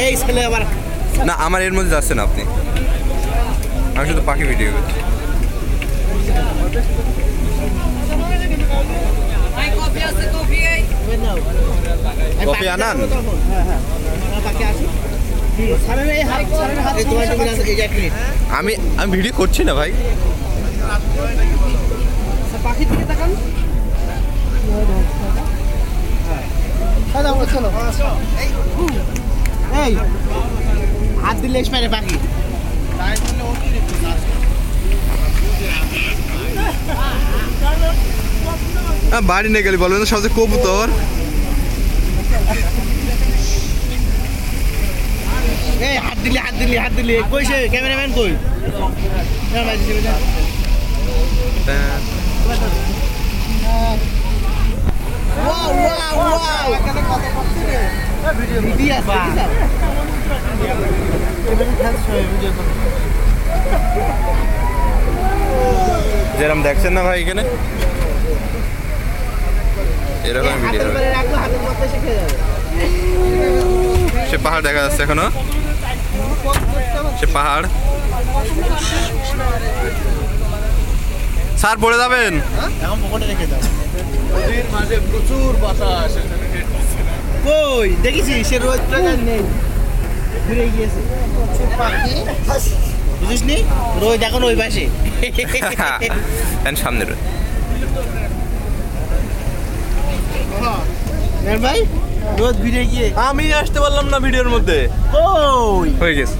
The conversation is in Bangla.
এই ছেলে আবার না আমার এর মধ্যে যাচ্ছে না আপনি, আমি শুধু পাখি ভিডিও করছি। কফি আনান। আমি ভিডিও করছি না ভাই। পাখি দিকে তাকান। এই হাত দিলে পারে পাখি। বাড়ি নিয়ে গেলি বলবেন সবচেয়ে কবুতর। এই হাত দিলি কই সে ক্যামেরাম্যান কই? যেরকম দেখছেন না ভাই এখানে এরকম ভিডিও। সে পাহাড় দেখা যাচ্ছে এখনো, সে পাহাড়। স্যার পড়ে যাবেন। এখন পকেটে রেখে দাও। নদীর মাঝে প্রচুর বাতাস। কই দেখেছি সে রোদ নেই, ঘুরে গিয়েছে পাখি। বুঝিস নি রোদ এখন ওই পাশে সামনে রোদ। ভাই রোদ ঘুরে গিয়ে আমি আসতে পারলাম না ভিডিওর মধ্যে। কই হয়ে গেছে।